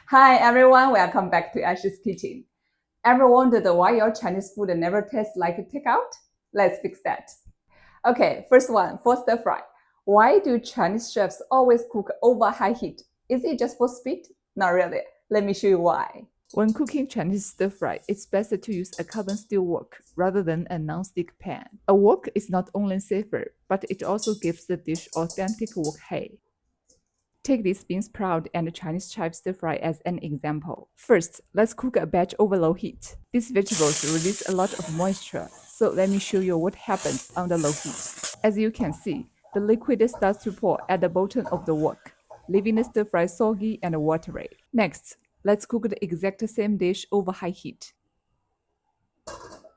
Hi everyone, welcome back to Ash's Kitchen. Ever wondered why your Chinese food never tastes like takeout? Let's fix that. Okay, first one, for stir fry. Why do Chinese chefs always cook over high heat? Is it just for speed? Not really. Let me show you why. When cooking Chinese stir fry, it's best to use a carbon steel wok rather than a non-stick pan. A wok is not only safer, but it also gives the dish authentic wok height. Take this bean sprout and Chinese chive stir fry as an example. First, let's cook a batch over low heat. These vegetables release a lot of moisture, so let me show you what happens under low heat. As you can see, the liquid starts to pour at the bottom of the wok, leaving the stir fry soggy and watery. Next, let's cook the exact same dish over high heat,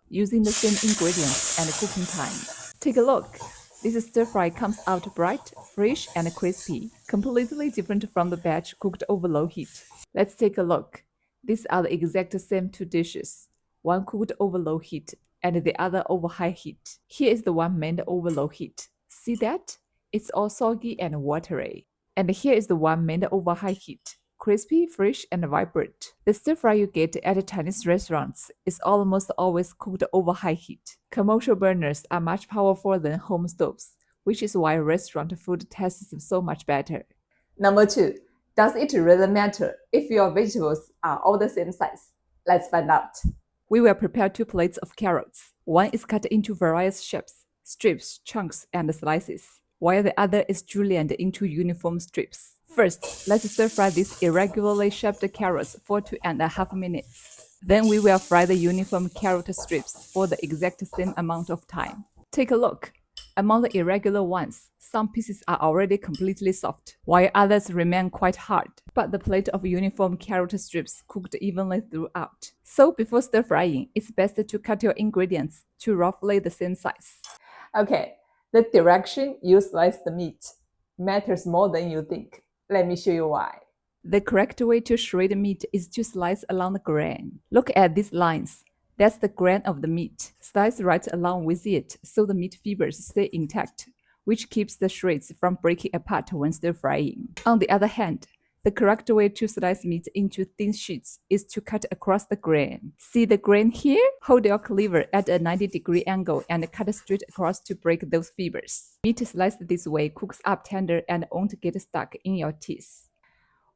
using the same ingredients and cooking time. Take a look. This stir fry comes out bright, fresh, and crispy, completely different from the batch cooked over low heat. Let's take a look. These are the exact same two dishes, one cooked over low heat and the other over high heat. Here is the one made over low heat. See that? It's all soggy and watery. And here is the one made over high heat, crispy, fresh, and vibrant. The stir fry you get at Chinese restaurants is almost always cooked over high heat. Commercial burners are much powerful than home stoves, which is why restaurant food tastes so much better. Number two, does it really matter if your vegetables are all the same size? Let's find out. We will prepare 2 plates of carrots. One is cut into various shapes, strips, chunks, and slices, while the other is julienned into uniform strips. First, let's stir fry these irregularly shaped carrots for 2.5 minutes. Then we will fry the uniform carrot strips for the exact same amount of time. Take a look. Among the irregular ones, some pieces are already completely soft, while others remain quite hard. But the plate of uniform carrot strips cooked evenly throughout. So before stir frying, it's best to cut your ingredients to roughly the same size. Okay, the direction you slice the meat matters more than you think. Let me show you why. The correct way to shred meat is to slice along the grain. Look at these lines. That's the grain of the meat. Slice right along with it so the meat fibers stay intact, which keeps the shreds from breaking apart when stir frying. On the other hand, the correct way to slice meat into thin sheets is to cut across the grain. See the grain here? Hold your cleaver at a 90-degree angle and cut straight across to break those fibers. Meat sliced this way cooks up tender and won't get stuck in your teeth.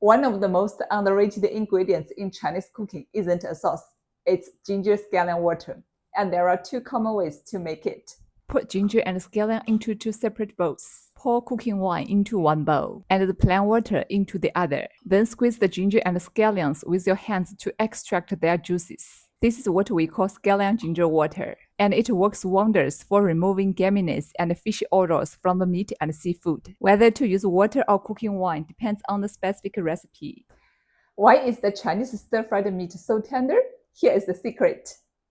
One of the most underrated ingredients in Chinese cooking isn't a sauce, it's ginger-scallion water, and there are 2 common ways to make it. Put ginger and scallion into 2 separate bowls. Pour cooking wine into one bowl, and the plain water into the other. Then squeeze the ginger and scallions with your hands to extract their juices. This is what we call scallion ginger water, and it works wonders for removing gaminess and fishy odors from the meat and seafood. Whether to use water or cooking wine depends on the specific recipe. Why is the Chinese stir-fried meat so tender? Here is the secret.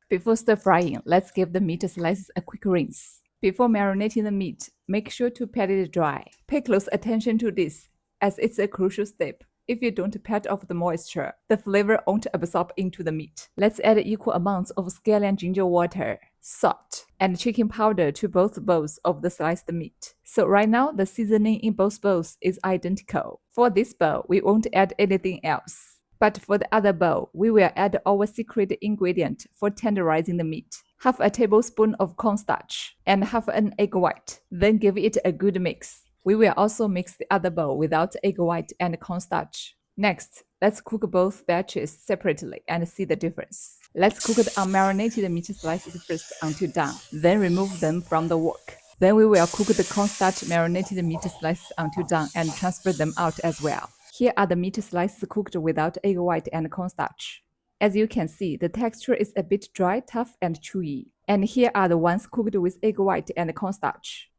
Before stir frying, let's give the meat slices a quick rinse. Before marinating the meat, make sure to pat it dry. Pay close attention to this, as it's a crucial step. If you don't pat off the moisture, the flavor won't absorb into the meat. Let's add equal amounts of scallion ginger water, salt, and chicken powder to both bowls of the sliced meat. So right now, the seasoning in both bowls is identical. For this bowl, we won't add anything else. But for the other bowl, we will add our secret ingredient for tenderizing the meat. Half a tablespoon of cornstarch and half an egg white. Then give it a good mix. We will also mix the other bowl without egg white and cornstarch. Next, let's cook both batches separately and see the difference. Let's cook the unmarinated meat slices first until done, then remove them from the wok. Then we will cook the cornstarch marinated meat slices until done and transfer them out as well. Here are the meat slices cooked without egg white and cornstarch. As you can see, the texture is a bit dry, tough, and chewy. And here are the ones cooked with egg white and cornstarch.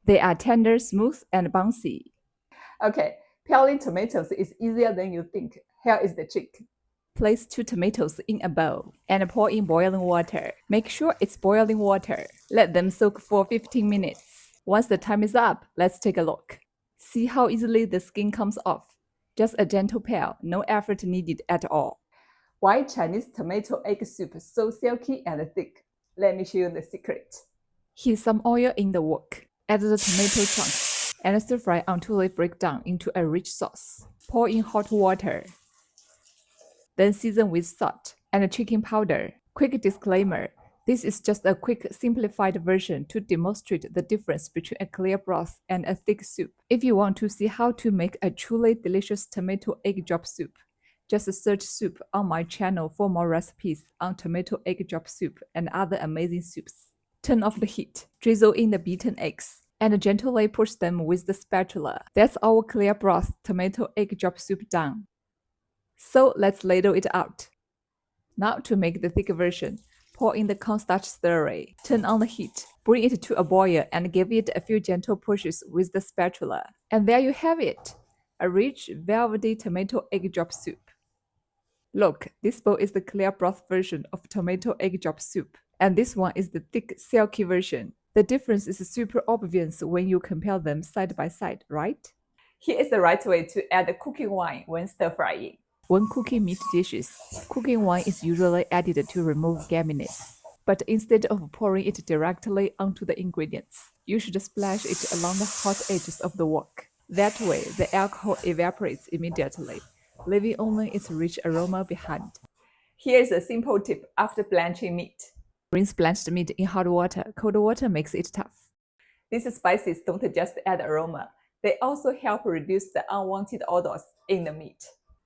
They are tender, smooth, and bouncy. Okay, peeling tomatoes is easier than you think. Here is the trick. Place 2 tomatoes in a bowl and pour in boiling water. Make sure it's boiling water. Let them soak for 15 minutes. Once the time is up, let's take a look. See how easily the skin comes off. Just a gentle peel, no effort needed at all. Why Chinese tomato egg soup so silky and thick? Let me show you the secret. Heat some oil in the wok. Add the tomato chunks and stir fry until they break down into a rich sauce. Pour in hot water. Then season with salt and chicken powder. Quick disclaimer. This is just a quick, simplified version to demonstrate the difference between a clear broth and a thick soup. If you want to see how to make a truly delicious tomato egg drop soup, just search soup on my channel for more recipes on tomato egg drop soup and other amazing soups. Turn off the heat, drizzle in the beaten eggs, and gently push them with the spatula. That's our clear broth tomato egg drop soup done. So let's ladle it out. Now to make the thick version, pour in the cornstarch slurry. Turn on the heat, bring it to a boil and give it a few gentle pushes with the spatula. And there you have it, a rich, velvety tomato egg drop soup. Look, this bowl is the clear broth version of tomato egg drop soup, and this one is the thick, silky version. The difference is super obvious when you compare them side by side, right? Here is the right way to add cooking wine when stir-frying. When cooking meat dishes, cooking wine is usually added to remove gaminess. But instead of pouring it directly onto the ingredients, you should splash it along the hot edges of the wok. That way, the alcohol evaporates immediately, leaving only its rich aroma behind. Here's a simple tip after blanching meat. Rinse blanched meat in hot water. Cold water makes it tough. These spices don't just add aroma, they also help reduce the unwanted odors in the meat.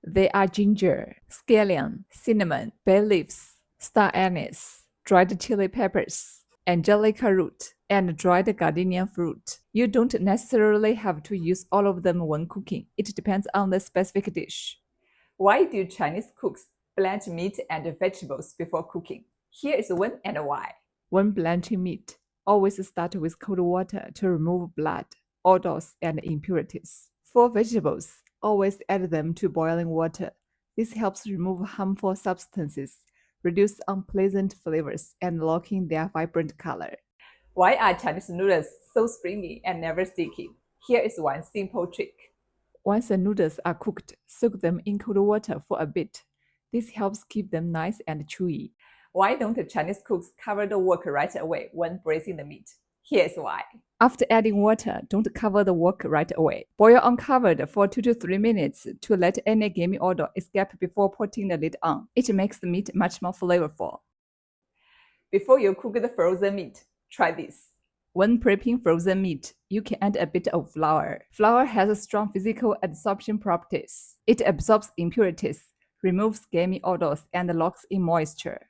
They are ginger, scallion, cinnamon, bay leaves, star anise, dried chili peppers, angelica root, and dried gardenia fruit. You don't necessarily have to use all of them when cooking. It depends on the specific dish. Why do Chinese cooks blanch meat and vegetables before cooking? Here is when and why. When blanching meat, always start with cold water to remove blood, odors, and impurities. For vegetables, always add them to boiling water. This helps remove harmful substances, reduce unpleasant flavors, and lock in their vibrant color. Why are Chinese noodles so springy and never sticky? Here is one simple trick. Once the noodles are cooked, soak them in cold water for a bit. This helps keep them nice and chewy. Why don't Chinese cooks cover the wok right away when braising the meat? Here's why. After adding water, don't cover the wok right away. Boil uncovered for 2 to 3 minutes to let any gamey odor escape before putting the lid on. It makes the meat much more flavorful. Before you cook the frozen meat, try this. When prepping frozen meat, you can add a bit of flour. Flour has strong physical adsorption properties. It absorbs impurities, removes gamey odors, and locks in moisture.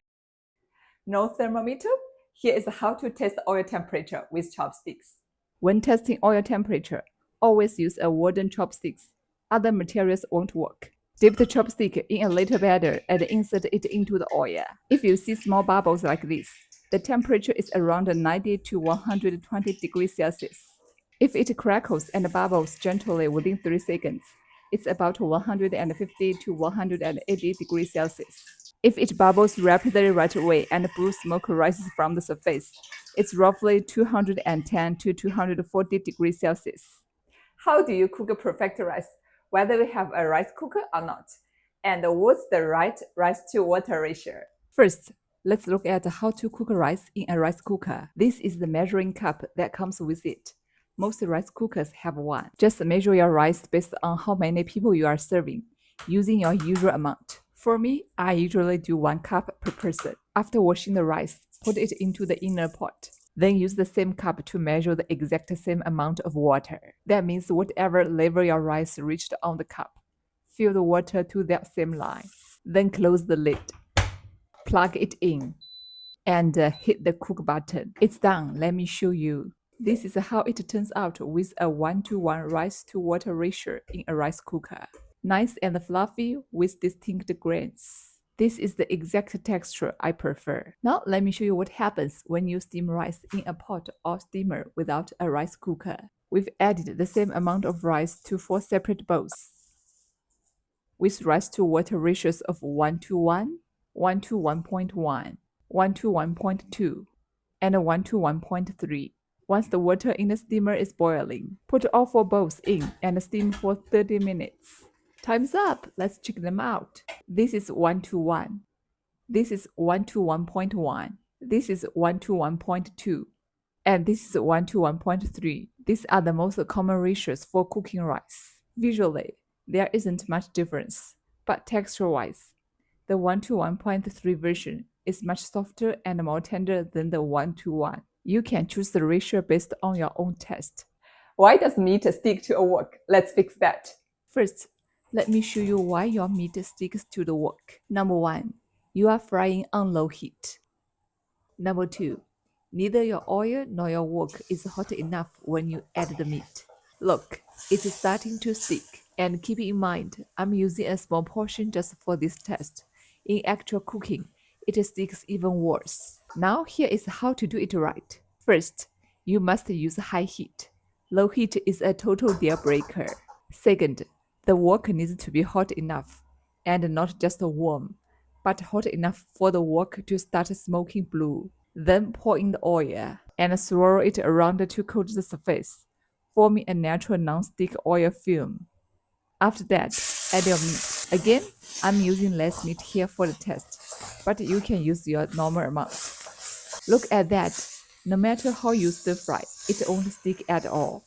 No thermometer? Here is how to test oil temperature with chopsticks. When testing oil temperature, always use a wooden chopsticks. Other materials won't work. Dip the chopstick in a little batter and insert it into the oil. If you see small bubbles like this, the temperature is around 90 to 120 degrees Celsius. If it crackles and bubbles gently within 3 seconds, it's about 150 to 180 degrees Celsius. If it bubbles rapidly right away and blue smoke rises from the surface, it's roughly 210 to 240 degrees Celsius. How do you cook perfect rice, whether we have a rice cooker or not? And what's the right rice to water ratio? First, let's look at how to cook rice in a rice cooker. This is the measuring cup that comes with it. Most rice cookers have one. Just measure your rice based on how many people you are serving, using your usual amount. For me, I usually do 1 cup per person. After washing the rice, put it into the inner pot. Then use the same cup to measure the exact same amount of water. That means whatever level your rice reached on the cup, fill the water to that same line. Then close the lid. Plug it in and hit the cook button. It's done. Let me show you. This is how it turns out with a 1-to-1 rice to water ratio in a rice cooker. Nice and fluffy with distinct grains. This is the exact texture I prefer. Now let me show you what happens when you steam rice in a pot or steamer without a rice cooker. We've added the same amount of rice to 4 separate bowls, with rice to water ratios of 1-to-1, 1-to-1.1, 1-to-1.2, and 1-to-1.3. Once the water in the steamer is boiling, put all 4 bowls in and steam for 30 minutes. Time's up. Let's check them out. This is 1-to-1. This is 1-to-1.1. This is 1-to-1.2. And this is 1-to-1.3. These are the most common ratios for cooking rice. Visually, there isn't much difference, but texture-wise, The 1 to 1.3 version is much softer and more tender than the 1 to 1. You can choose the ratio based on your own taste. Why does meat stick to a wok? Let's fix that. First, let me show you why your meat sticks to the wok. Number 1, you are frying on low heat. Number 2, neither your oil nor your wok is hot enough when you add the meat. Look, it's starting to stick. And keep in mind, I'm using a small portion just for this test. In actual cooking, it sticks even worse. Now here is how to do it right. First, you must use high heat. Low heat is a total deal breaker. Second, the wok needs to be hot enough, and not just warm, but hot enough for the wok to start smoking blue. Then pour in the oil and swirl it around to coat the surface, forming a natural non-stick oil film. After that, add your meat. Again, I'm using less meat here for the test, but you can use your normal amount. Look at that. No matter how you stir fry, it won't stick at all.